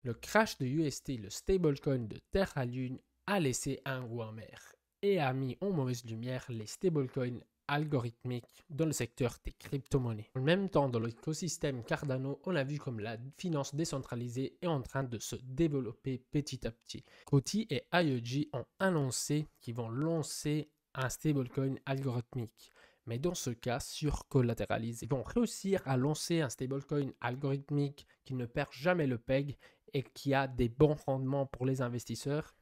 Le crash de UST, le stablecoin de Terra Lune, a laissé un goût amer et a mis en mauvaise lumière les stablecoins algorithmiques dans le secteur des crypto-monnaies. En même temps, dans l'écosystème Cardano, on a vu comme la finance décentralisée est en train de se développer petit à petit. Coty et IOG ont annoncé qu'ils vont lancer un stablecoin algorithmique. Mais dans ce cas, surcollatéralisé. Ils vont réussir à lancer un stablecoin algorithmique qui ne perd jamais le PEG et qui a des bons rendements pour les investisseurs.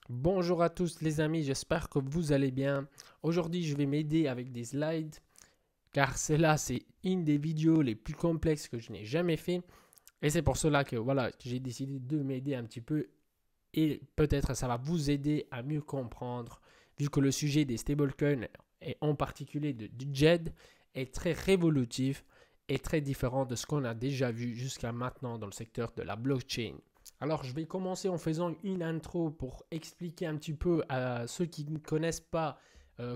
Bonjour à tous les amis, j'espère que vous allez bien. Aujourd'hui, je vais m'aider avec des slides car celle-là, c'est une des vidéos les plus complexes que je n'ai jamais fait. Et c'est pour cela que voilà, j'ai décidé de m'aider un petit peu et peut-être ça va vous aider à mieux comprendre vu que le sujet des stablecoins et en particulier du JED est très révolutif et très différent de ce qu'on a déjà vu jusqu'à maintenant dans le secteur de la blockchain. Alors, je vais commencer en faisant une intro pour expliquer un petit peu à ceux qui ne connaissent pas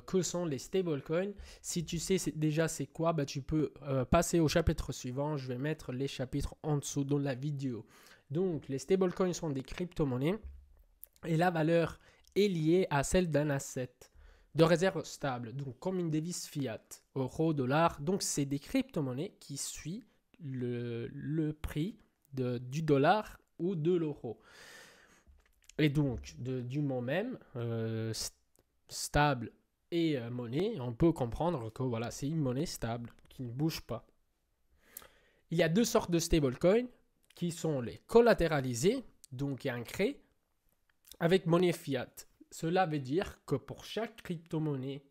que sont les stablecoins. Si tu sais déjà c'est quoi, bah, tu peux passer au chapitre suivant. Je vais mettre les chapitres en dessous dans la vidéo. Donc, les stablecoins sont des crypto-monnaies et la valeur est liée à celle d'un asset de réserve stable, donc comme une devise fiat, euro, dollar. Donc, c'est des crypto-monnaies qui suivent le prix du dollar ou de l'euro. Et donc, du mot même, stable et monnaie, on peut comprendre que voilà, c'est une monnaie stable qui ne bouge pas. Il y a deux sortes de stablecoins qui sont les collatéralisés, donc il y a un cré, avec monnaie fiat. Cela veut dire que pour chaque crypto-monnaie,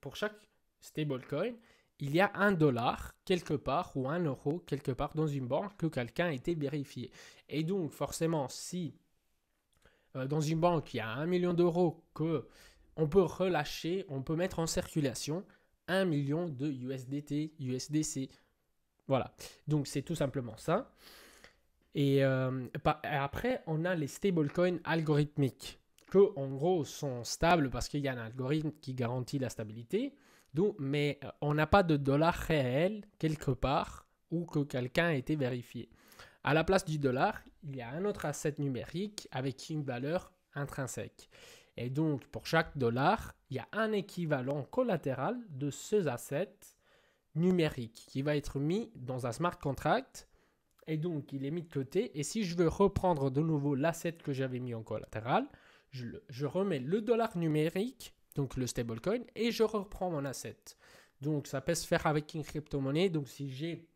pour chaque stablecoin, il y a $1 quelque part ou €1 quelque part dans une banque que quelqu'un a été vérifié. Et donc, forcément, si dans une banque, il y a 1 million d'euros que on peut relâcher, on peut mettre en circulation 1 million de USDT, USDC. Voilà. Donc, c'est tout simplement ça. Et après, on a les stablecoins algorithmiques, que en gros sont stables parce qu'il y a un algorithme qui garantit la stabilité. Donc, mais on n'a pas de dollar réel quelque part où que quelqu'un a été vérifié. À la place du dollar, il y a un autre asset numérique avec une valeur intrinsèque. Et donc, pour chaque dollar, il y a un équivalent collatéral de ce asset numérique qui va être mis dans un smart contract. Et donc, il est mis de côté. Et si je veux reprendre de nouveau l'asset que j'avais mis en collatéral, je remets le dollar numérique, donc le stablecoin, et je reprends mon asset. Donc, ça peut se faire avec une crypto-monnaie. Donc, si j'ai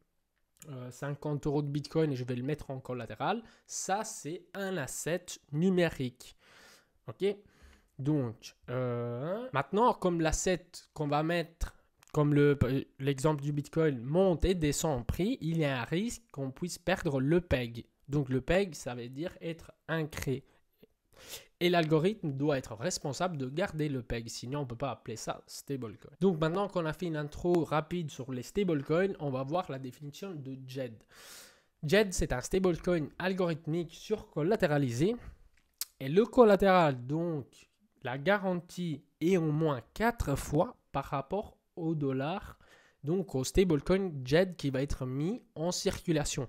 50 euros de Bitcoin et je vais le mettre en collatéral, ça, c'est un asset numérique. OK? Donc, maintenant, comme l'asset qu'on va mettre, comme l'exemple du Bitcoin monte et descend en prix, il y a un risque qu'on puisse perdre le PEG. Donc, le PEG, ça veut dire être incré. Et l'algorithme doit être responsable de garder le PEG, sinon on ne peut pas appeler ça stablecoin. Donc maintenant qu'on a fait une intro rapide sur les stablecoins, on va voir la définition de JED. JED, c'est un stablecoin algorithmique surcollatéralisé. Et le collatéral, donc la garantie, est au moins 4 fois par rapport au dollar, donc au stablecoin JED qui va être mis en circulation.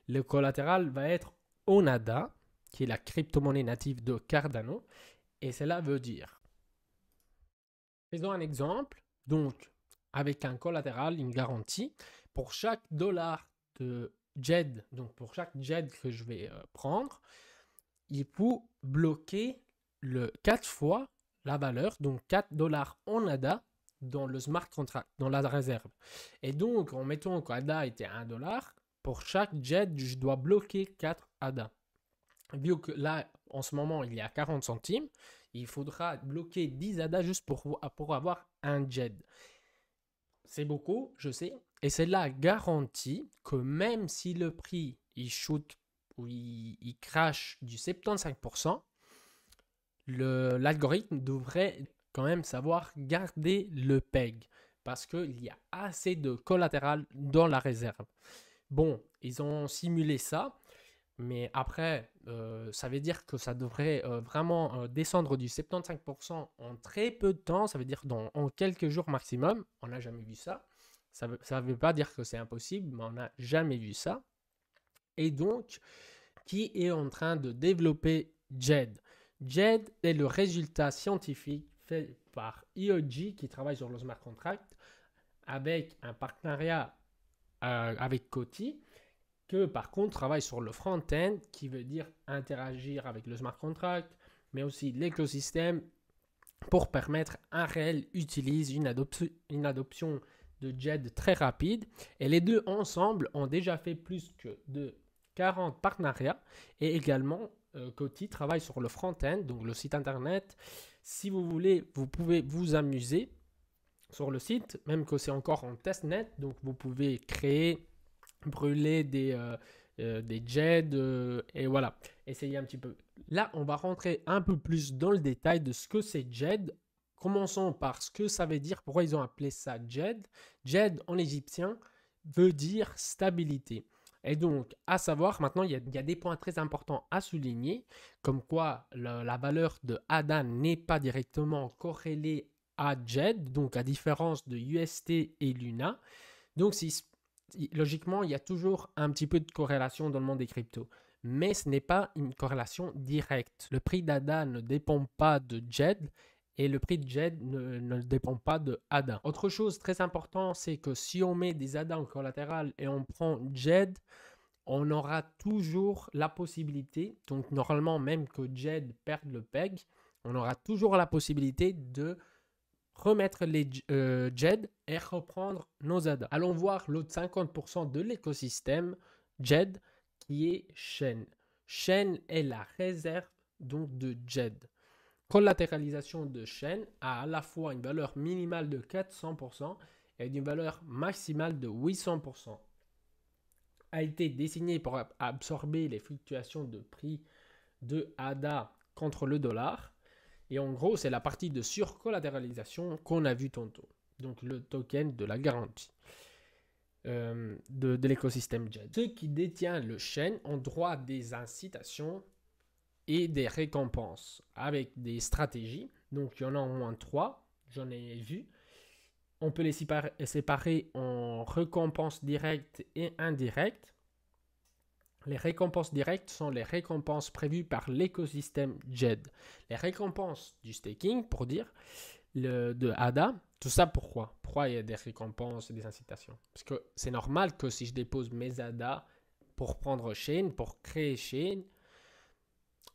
Le collatéral va être ONADA, qui est la crypto-monnaie native de Cardano, et cela veut dire. Faisons un exemple, donc avec un collatéral, une garantie, pour chaque dollar de JED, donc pour chaque JED que je vais prendre, il faut bloquer 4 fois la valeur, donc 4 dollars en ADA dans le smart contract, dans la réserve. Et donc, en mettant qu'ADA était 1 dollar, pour chaque JED, je dois bloquer 4 ADA. Vu que là, en ce moment, il y a 40 centimes, il faudra bloquer 10 ADA juste pour avoir un JED. C'est beaucoup, je sais. Et c'est la garantie que même si le prix, il shoot ou il crash du 75%, l'algorithme devrait quand même savoir garder le PEG parce qu'il y a assez de collatéral dans la réserve. Bon, ils ont simulé ça. Mais après, ça veut dire que ça devrait vraiment descendre du 75% en très peu de temps. Ça veut dire en quelques jours maximum. On n'a jamais vu ça. Ça veut pas dire que c'est impossible, mais on n'a jamais vu ça. Et donc, qui est en train de développer JED. JED est le résultat scientifique fait par EOG qui travaille sur le smart contract avec un partenariat avec Coty, que par contre travaille sur le front-end, qui veut dire interagir avec le smart contract, mais aussi l'écosystème pour permettre un réel une adoption de JED très rapide. Et les deux ensemble ont déjà fait plus que de 40 partenariats. Et également, Coty travaille sur le front-end, donc le site internet. Si vous voulez, vous pouvez vous amuser sur le site, même que c'est encore en testnet. Donc vous pouvez créer, brûler des JED et voilà, essayer un petit peu. Là, on va rentrer un peu plus dans le détail de ce que c'est JED. Commençons par ce que ça veut dire, pourquoi ils ont appelé ça JED. JED en égyptien veut dire stabilité. Et donc, à savoir, maintenant, il y a des points très importants à souligner, comme quoi la valeur de ADA n'est pas directement corrélée à JED, donc à différence de UST et Luna. Donc, logiquement, il y a toujours un petit peu de corrélation dans le monde des cryptos, mais ce n'est pas une corrélation directe. Le prix d'ADA ne dépend pas de JED et le prix de JED ne dépend pas de ADA. Autre chose très importante, c'est que si on met des ADA en collatéral et on prend JED, on aura toujours la possibilité, donc normalement même que JED perde le PEG, on aura toujours la possibilité de remettre les JED et reprendre nos ADA. Allons voir l'autre 50% de l'écosystème JED qui est Chain. Chain est la réserve donc de JED. Collatéralisation de Chain a à la fois une valeur minimale de 400% et une valeur maximale de 800%. A été dessiné pour absorber les fluctuations de prix de ADA contre le dollar. Et en gros, c'est la partie de surcollatéralisation qu'on a vu tantôt. Donc le token de la garantie de l'écosystème JED. Ceux qui détiennent le Chain ont droit à des incitations et des récompenses avec des stratégies. Donc il y en a au moins 3, j'en ai vu. On peut les séparer en récompenses directes et indirectes. Les récompenses directes sont les récompenses prévues par l'écosystème JED. Les récompenses du staking, pour dire, de ADA, tout ça pourquoi? Pourquoi il y a des récompenses et des incitations? Parce que c'est normal que si je dépose mes ADA pour prendre Chain, pour créer Chain,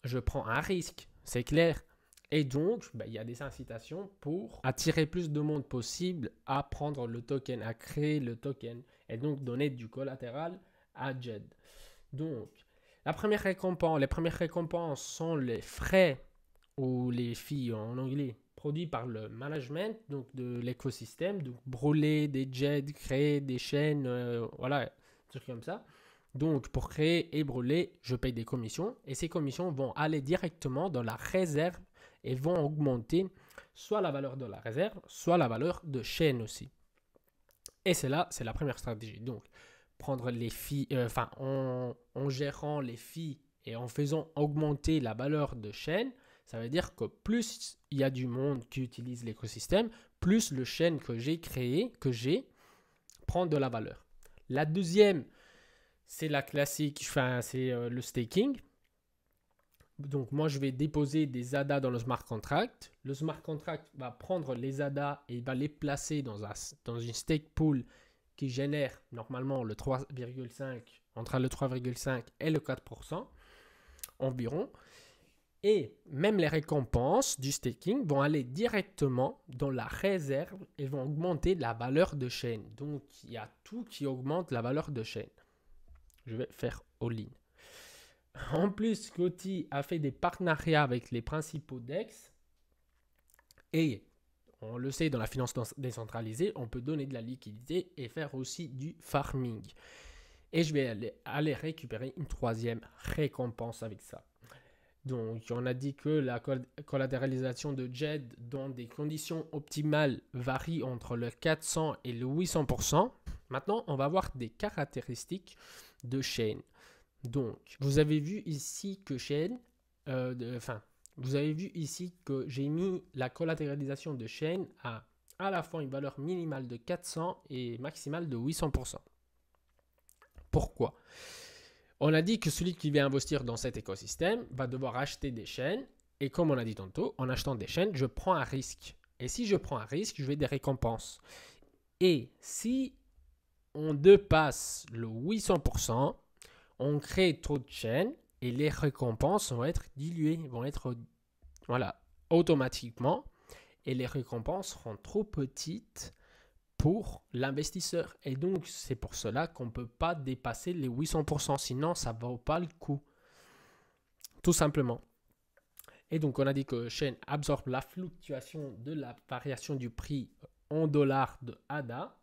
je prends un risque, c'est clair. Et donc, il y a des incitations pour attirer plus de monde possible à prendre le token, à créer le token, et donc donner du collatéral à JED. Donc, les premières récompenses sont les frais ou les fees en anglais produits par le management donc de l'écosystème, donc brûler des JED, créer des chaînes, voilà, des trucs comme ça. Donc, pour créer et brûler, je paye des commissions et ces commissions vont aller directement dans la réserve et vont augmenter soit la valeur de la réserve, soit la valeur de chaîne aussi. Et c'est là, c'est la première stratégie. Donc, prendre les fees, en gérant les fees et en faisant augmenter la valeur de chaîne, ça veut dire que plus il y a du monde qui utilise l'écosystème, plus le chaîne que j'ai créé, prend de la valeur. La deuxième, c'est la classique, c'est le staking. Donc moi, je vais déposer des ADA dans le smart contract. Le smart contract va prendre les ADA et il va les placer dans une stake pool qui génère normalement le 3,5, entre le 3,5 et le 4% environ. Et même les récompenses du staking vont aller directement dans la réserve et vont augmenter la valeur de chaîne. Donc, il y a tout qui augmente la valeur de chaîne. Je vais faire all-in. En plus, Coty a fait des partenariats avec les principaux DEX. Et on le sait, dans la finance décentralisée, on peut donner de la liquidité et faire aussi du farming. Et je vais aller récupérer une troisième récompense avec ça. Donc, on a dit que la collatéralisation de JED dans des conditions optimales varie entre le 400 et le 800%. Maintenant, on va voir des caractéristiques de Chain. Donc, vous avez vu ici que Chain, vous avez vu ici que j'ai mis la collatéralisation de Chain à la fois une valeur minimale de 400 et maximale de 800%. Pourquoi ? On a dit que celui qui vient investir dans cet écosystème va devoir acheter des chaînes. Et comme on a dit tantôt, en achetant des chaînes, je prends un risque. Et si je prends un risque, je vais des récompenses. Et si on dépasse le 800%, on crée trop de chaînes et les récompenses vont être diluées, vont être automatiquement. Et les récompenses seront trop petites pour l'investisseur. Et donc, c'est pour cela qu'on ne peut pas dépasser les 800%. Sinon, ça ne vaut pas le coup. Tout simplement. Et donc, on a dit que Chain absorbe la fluctuation de la variation du prix en dollars de ADA.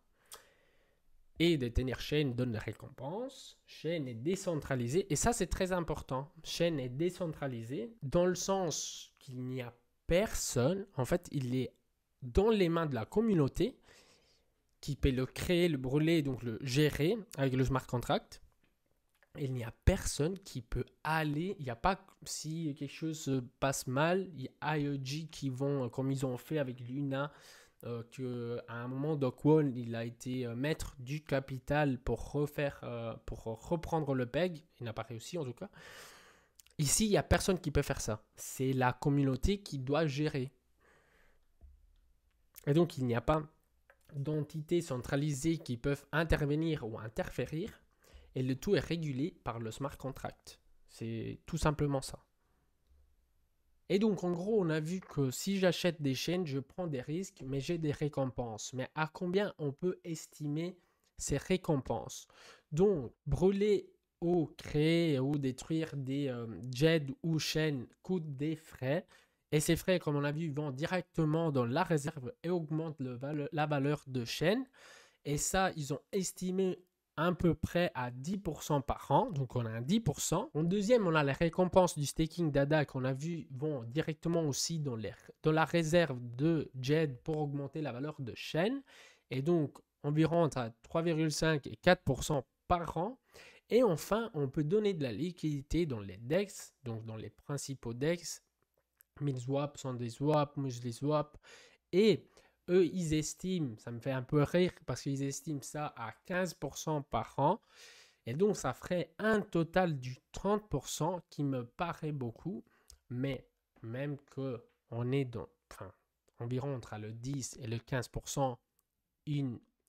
Et détenir Chain donne des récompenses. Chain est décentralisé. Et ça, c'est très important. Chain est décentralisé dans le sens qu'il n'y a personne. En fait, il est dans les mains de la communauté qui peut le créer, le brûler, donc le gérer avec le smart contract. Il n'y a personne qui peut aller. Il n'y a pas, si quelque chose se passe mal, il y a IEG qui vont, comme ils ont fait avec Luna, qu'à un moment, Doc Wall, il a été maître du capital pour reprendre le PEG. Il n'a pas réussi en tout cas. Ici, il n'y a personne qui peut faire ça. C'est la communauté qui doit gérer. Et donc, il n'y a pas d'entités centralisées qui peuvent intervenir ou interférer. Et le tout est régulé par le smart contract. C'est tout simplement ça. Et donc, en gros, on a vu que si j'achète des chaînes, je prends des risques, mais j'ai des récompenses. Mais à combien on peut estimer ces récompenses? Donc, brûler ou créer ou détruire des JED ou chaînes coûte des frais. Et ces frais, comme on a vu, vont directement dans la réserve et augmentent la valeur de chaîne. Et ça, ils ont estimé à peu près à 10% par an. Donc, on a un 10%. En deuxième, on a les récompenses du staking d'ADA qu'on a vu vont directement aussi dans la réserve de JED pour augmenter la valeur de chaîne. Et donc, environ entre 3,5 et 4% par an. Et enfin, on peut donner de la liquidité dans les DEX, donc dans les principaux DEX, 1000 swap, 100 swap, Muesli swap. Et eux, ils estiment, ça me fait un peu rire parce qu'ils estiment ça à 15% par an. Et donc, ça ferait un total du 30% qui me paraît beaucoup. Mais même qu'on est dans, environ entre le 10 et le 15%,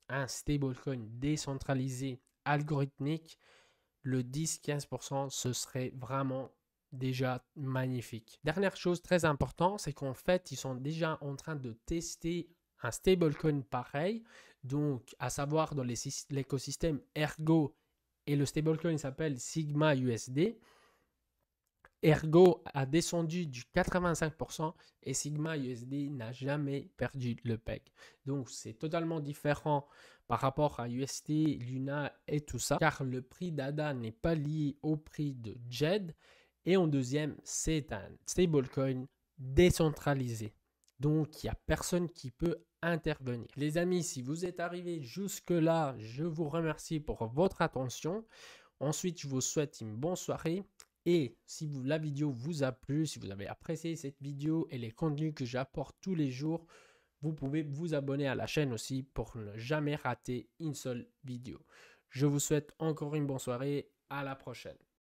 un stablecoin décentralisé algorithmique, le 10-15%, ce serait vraiment déjà magnifique. Dernière chose très importante, c'est qu'en fait, ils sont déjà en train de tester un stablecoin pareil, donc à savoir dans l'écosystème Ergo, et le stablecoin s'appelle Sigma USD. Ergo a descendu du 85% et Sigma USD n'a jamais perdu le PEG. Donc c'est totalement différent par rapport à UST, Luna et tout ça, car le prix d'ADA n'est pas lié au prix de JED. Et en deuxième, c'est un stablecoin décentralisé. Donc il n'y a personne qui peut intervenir. Les amis, si vous êtes arrivés jusque-là, je vous remercie pour votre attention. Ensuite, je vous souhaite une bonne soirée. Et si la vidéo vous a plu, si vous avez apprécié cette vidéo et les contenus que j'apporte tous les jours, vous pouvez vous abonner à la chaîne aussi pour ne jamais rater une seule vidéo. Je vous souhaite encore une bonne soirée. À la prochaine.